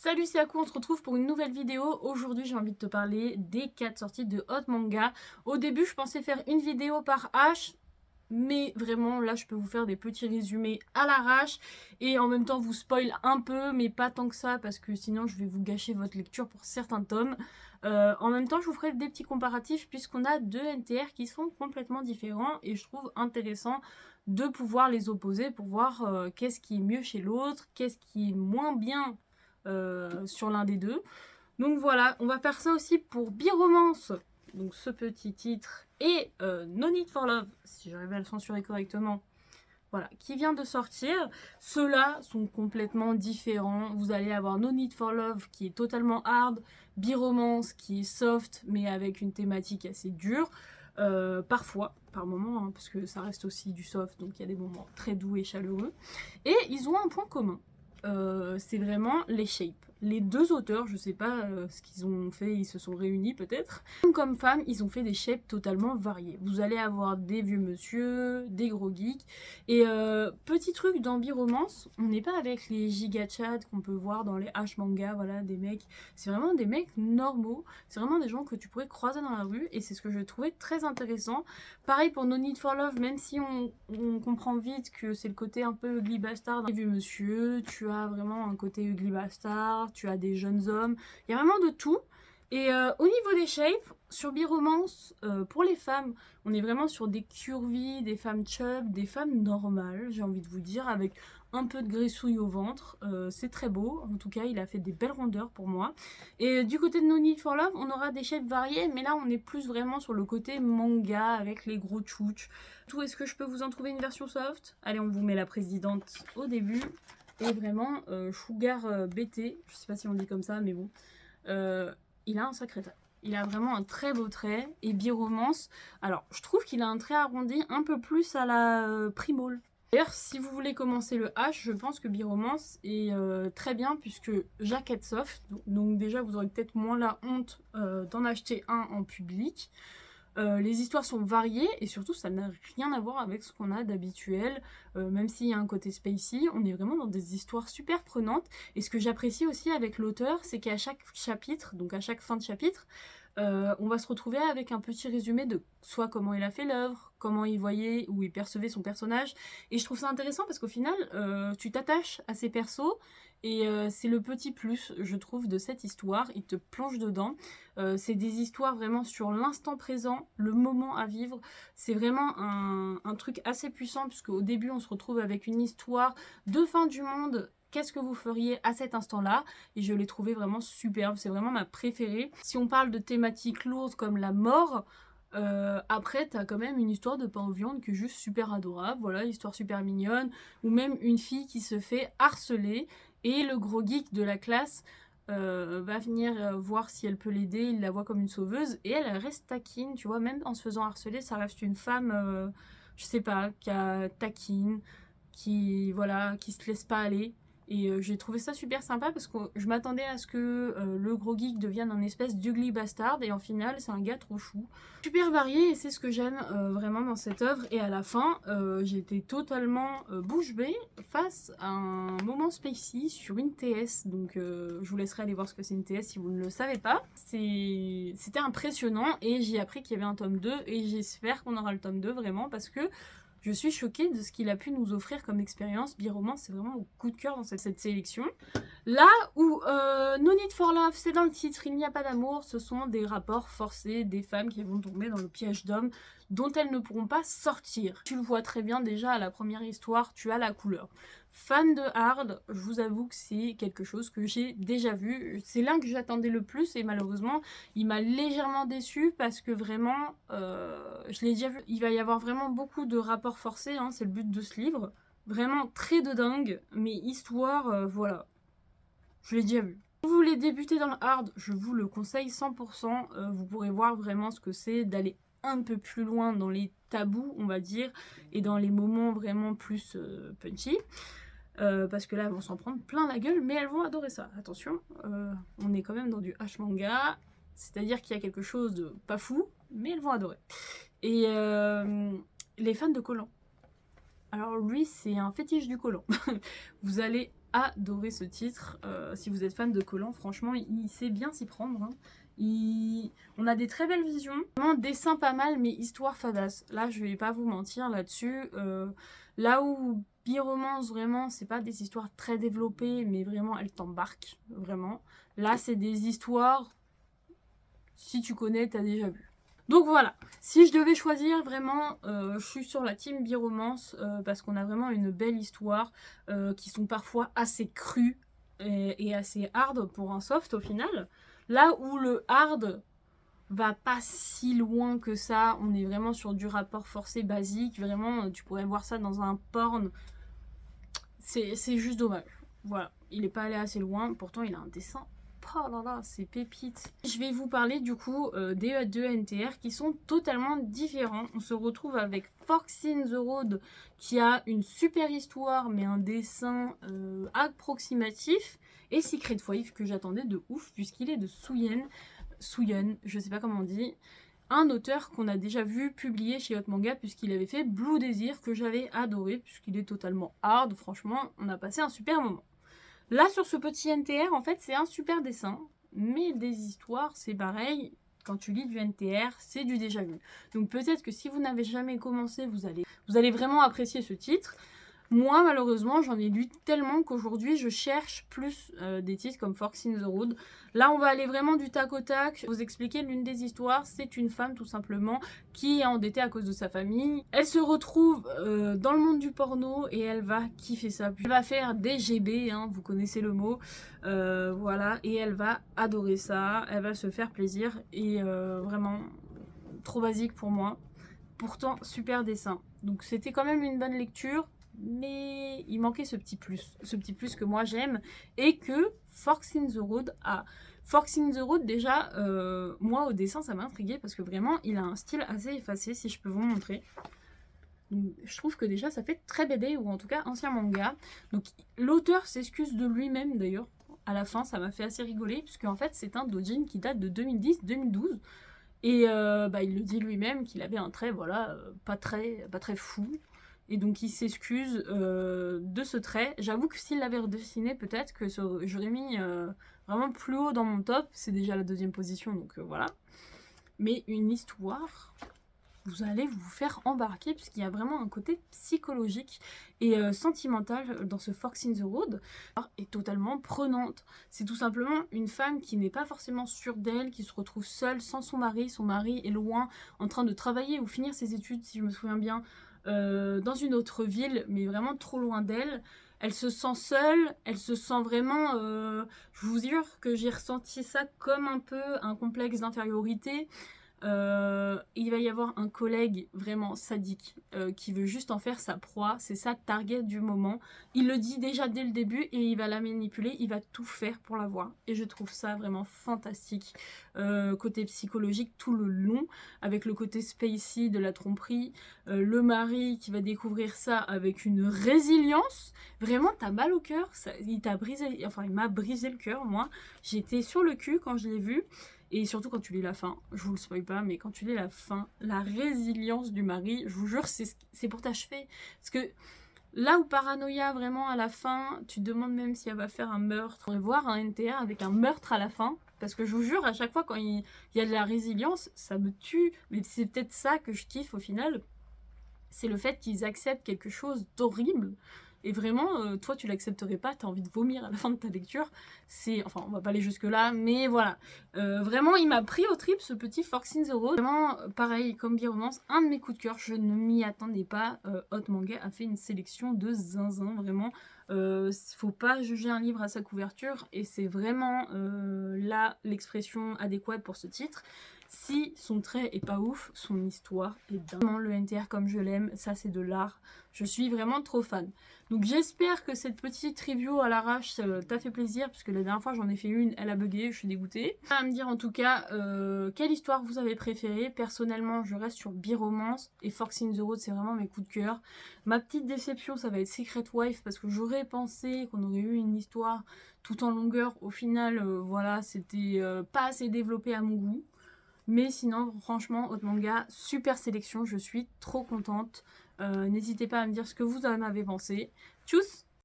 Salut, c'est Aku, on se retrouve pour une nouvelle vidéo. Aujourd'hui, j'ai envie de te parler des 4 sorties de Hot Manga. Au début, je pensais faire une vidéo par H, mais vraiment, là, je peux vous faire des petits résumés à l'arrache et en même temps vous spoil un peu, mais pas tant que ça, parce que sinon, je vais vous gâcher votre lecture pour certains tomes. En même temps, je vous ferai des petits comparatifs puisqu'on a deux NTR qui sont complètement différents et je trouve intéressant de pouvoir les opposer pour voir qu'est-ce qui est mieux chez l'autre, qu'est-ce qui est moins bien sur l'un des deux. Donc voilà, on va faire ça aussi pour Biromance, donc ce petit titre, et No Need for Love, si j'arrive à le censurer correctement, voilà, qui vient de sortir. Ceux-là sont complètement différents. Vous allez avoir No Need for Love qui est totalement hard, Biromance qui est soft mais avec une thématique assez dure. Parfois, par moments, hein, parce que ça reste aussi du soft, donc il y a des moments très doux et chaleureux. Et ils ont un point commun, c'est vraiment les shapes. Les deux auteurs, je sais pas ce qu'ils ont fait, ils se sont réunis peut-être. Comme femmes, ils ont fait des shapes totalement variés. Vous allez avoir des vieux monsieur, des gros geeks. Et petit truc dans Biromance, on n'est pas avec les giga chats qu'on peut voir dans les H manga, voilà, des mecs. C'est vraiment des mecs normaux. C'est vraiment des gens que tu pourrais croiser dans la rue. Et c'est ce que je trouvais très intéressant. Pareil pour No Need for Love, même si on comprend vite que c'est le côté un peu ugly bastard des vieux monsieur, tu as vraiment un côté ugly bastard, tu as des jeunes hommes, il y a vraiment de tout. Et au niveau des shapes, sur Biromance, pour les femmes, on est vraiment sur des curvy, des femmes chub, des femmes normales, j'ai envie de vous dire, avec un peu de graissouille au ventre. C'est très beau, en tout cas il a fait des belles rondeurs pour moi. Et du côté de No Need for Love, on aura des shapes variés, mais là on est plus vraiment sur le côté manga, avec les gros tchouches. Tout, est-ce que je peux vous en trouver une version soft? Allez, on vous met la présidente au début. Et vraiment, Sugar BT, je sais pas si on dit comme ça, mais bon, il a un sacré trait. Il a vraiment un très beau trait. Et Biromance, alors je trouve qu'il a un trait arrondi un peu plus à la Primol. D'ailleurs, si vous voulez commencer le H, je pense que Biromance est très bien puisque jaquette soft. Donc déjà, vous aurez peut-être moins la honte d'en acheter un en public. Les histoires sont variées et surtout ça n'a rien à voir avec ce qu'on a d'habituel, même s'il y a un côté spacey, on est vraiment dans des histoires super prenantes. Et ce que j'apprécie aussi avec l'auteur, c'est qu'à chaque chapitre, donc à chaque fin de chapitre, on va se retrouver avec un petit résumé de soit comment il a fait l'œuvre, comment il voyait ou il percevait son personnage. Et je trouve ça intéressant parce qu'au final, tu t'attaches à ces persos et c'est le petit plus, je trouve, de cette histoire. Il te plonge dedans. C'est des histoires vraiment sur l'instant présent, le moment à vivre. C'est vraiment un truc assez puissant puisque au début, on se retrouve avec une histoire de fin du monde. Qu'est-ce que vous feriez à cet instant-là? Et je l'ai trouvé vraiment superbe, c'est vraiment ma préférée. Si on parle de thématiques lourdes comme la mort, après t'as quand même une histoire de pain aux viandes qui est juste super adorable, voilà, histoire super mignonne, ou même une fille qui se fait harceler, et le gros geek de la classe va venir voir si elle peut l'aider, il la voit comme une sauveuse, et elle reste taquine, tu vois, même en se faisant harceler, ça reste une femme, je sais pas, qui a taquine, qui, voilà, qui se laisse pas aller. Et j'ai trouvé ça super sympa parce que je m'attendais à ce que le gros geek devienne un espèce d'ugly bastard et en final c'est un gars trop chou. Super varié et c'est ce que j'aime vraiment dans cette œuvre. Et à la fin, j'étais totalement bouche bée face à un moment spacey sur une TS. Donc je vous laisserai aller voir ce que c'est une TS si vous ne le savez pas. C'était impressionnant et j'ai appris qu'il y avait un tome 2 et j'espère qu'on aura le tome 2 vraiment parce que je suis choquée de ce qu'il a pu nous offrir comme expérience. Biromance, c'est vraiment au coup de cœur dans cette sélection. Là où No Need for Love, c'est dans le titre, il n'y a pas d'amour, ce sont des rapports forcés, des femmes qui vont tomber dans le piège d'hommes dont elles ne pourront pas sortir. Tu le vois très bien déjà à la première histoire, tu as la couleur. Fan de hard, je vous avoue que c'est quelque chose que j'ai déjà vu. C'est l'un que j'attendais le plus et malheureusement, il m'a légèrement déçue parce que vraiment, je l'ai déjà vu. Il va y avoir vraiment beaucoup de rapports forcés, hein, c'est le but de ce livre. Vraiment très de dingue, mais histoire, voilà. Je l'ai déjà vu. Si vous voulez débuter dans le hard, je vous le conseille 100%. Vous pourrez voir vraiment ce que c'est d'aller un peu plus loin dans les tabous, on va dire, et dans les moments vraiment plus punchy. Parce que là, elles vont s'en prendre plein la gueule, mais elles vont adorer ça. Attention, on est quand même dans du H manga, c'est-à-dire qu'il y a quelque chose de pas fou, mais elles vont adorer. Et les fans de Collant. Alors lui, c'est un fétiche du collant. Vous allez adoré ce titre. Si vous êtes fan de Collant, franchement, il sait bien s'y prendre. Hein. On a des très belles visions. Vraiment, dessin pas mal, mais histoire fadasse. Là, je vais pas vous mentir là-dessus. Là où Biromance, vraiment, c'est pas des histoires très développées, mais vraiment, elles t'embarquent. Vraiment. Là, c'est des histoires... Si tu connais, t'as déjà vu. Donc voilà, si je devais choisir, vraiment, je suis sur la team Biromance parce qu'on a vraiment une belle histoire qui sont parfois assez crues et assez hard pour un soft au final. Là où le hard va pas si loin que ça, on est vraiment sur du rapport forcé basique, vraiment, tu pourrais voir ça dans un porn, c'est juste dommage. Voilà, il est pas allé assez loin, pourtant il a un dessin. Oh là là, c'est pépite. Je vais vous parler du coup des deux NTR qui sont totalement différents. On se retrouve avec Forks in the Road qui a une super histoire mais un dessin approximatif. Et Secret Wave que j'attendais de ouf puisqu'il est de Suyeon, je sais pas comment on dit. Un auteur qu'on a déjà vu publier chez Hot Manga puisqu'il avait fait Blue Desire que j'avais adoré puisqu'il est totalement hard. Franchement, on a passé un super moment. Là, sur ce petit NTR, en fait, c'est un super dessin. Mais des histoires, c'est pareil. Quand tu lis du NTR, c'est du déjà vu. Donc peut-être que si vous n'avez jamais commencé, vous allez vraiment apprécier ce titre. Moi, malheureusement, j'en ai lu tellement qu'aujourd'hui, je cherche plus des titres comme Forks in the Road. Là, on va aller vraiment du tac au tac. Vous expliquer l'une des histoires. C'est une femme, tout simplement, qui est endettée à cause de sa famille. Elle se retrouve dans le monde du porno et elle va kiffer ça. Elle va faire des GB, hein, vous connaissez le mot. Voilà, et elle va adorer ça. Elle va se faire plaisir. Et vraiment, trop basique pour moi. Pourtant, super dessin. Donc, c'était quand même une bonne lecture. Mais il manquait ce petit plus que moi j'aime et que Forks in the Road a. Forks in the Road, déjà, moi au dessin ça m'a intrigué parce que vraiment il a un style assez effacé, si je peux vous montrer. Donc, je trouve que déjà ça fait très BD ou en tout cas ancien manga. Donc l'auteur s'excuse de lui-même d'ailleurs. À la fin, ça m'a fait assez rigoler puisque en fait c'est un doujin qui date de 2010-2012. Et il le dit lui-même qu'il avait un trait, voilà, pas très fou. Et donc il s'excuse de ce trait. J'avoue que s'il l'avait redessiné, peut-être que j'aurais mis vraiment plus haut dans mon top. C'est déjà la deuxième position, donc voilà. Mais une histoire, vous allez vous faire embarquer puisqu'il y a vraiment un côté psychologique et sentimental dans ce Forks in the Road. Est totalement prenante. C'est tout simplement une femme qui n'est pas forcément sûre d'elle, qui se retrouve seule sans son mari. Son mari est loin, en train de travailler ou finir ses études, si je me souviens bien, dans une autre ville, mais vraiment trop loin d'elle. Elle se sent seule, elle se sent vraiment... je vous jure que j'ai ressenti ça comme un peu un complexe d'infériorité. Il va y avoir un collègue vraiment sadique qui veut juste en faire sa proie, c'est sa target du moment. Il le dit déjà dès le début et il va la manipuler, il va tout faire pour l'avoir. Et je trouve ça vraiment fantastique. Côté psychologique tout le long, avec le côté spacey de la tromperie, le mari qui va découvrir ça avec une résilience. Vraiment, t'as mal au cœur, il m'a brisé le cœur, moi. J'étais sur le cul quand je l'ai vu. Et surtout quand tu lis la fin, je vous le spoil pas, mais quand tu lis la fin, la résilience du mari, je vous jure, c'est pour t'achever. Parce que là où Paranoia, vraiment à la fin, tu te demandes même si elle va faire un meurtre. On va voir un NTR avec un meurtre à la fin. Parce que je vous jure, à chaque fois quand il y a de la résilience, ça me tue. Mais c'est peut-être ça que je kiffe au final. C'est le fait qu'ils acceptent quelque chose d'horrible. Et vraiment, toi, tu l'accepterais pas, t'as envie de vomir à la fin de ta lecture. Enfin, on va pas aller jusque-là, mais voilà. Vraiment, il m'a pris au trip, ce petit Forks in the Road. Vraiment, pareil, comme Biromance, un de mes coups de cœur, je ne m'y attendais pas. Hot Manga a fait une sélection de zinzin, vraiment. Faut pas juger un livre à sa couverture, et c'est vraiment là l'expression adéquate pour ce titre. Si son trait est pas ouf, son histoire est dingue. Le NTR comme je l'aime, ça c'est de l'art. Je suis vraiment trop fan. Donc j'espère que cette petite review à l'arrache t'a fait plaisir, parce que la dernière fois j'en ai fait une, elle a bugué, je suis dégoûtée. À me dire en tout cas quelle histoire vous avez préférée. Personnellement, je reste sur Biromance et Forks in the Road, c'est vraiment mes coups de cœur. Ma petite déception, ça va être Secret Wife, parce que j'aurais pensé qu'on aurait eu une histoire tout en longueur. Au final, voilà, c'était pas assez développé à mon goût. Mais sinon, franchement, Hot Manga, super sélection, je suis trop contente. N'hésitez pas à me dire ce que vous en avez pensé. Tchuss!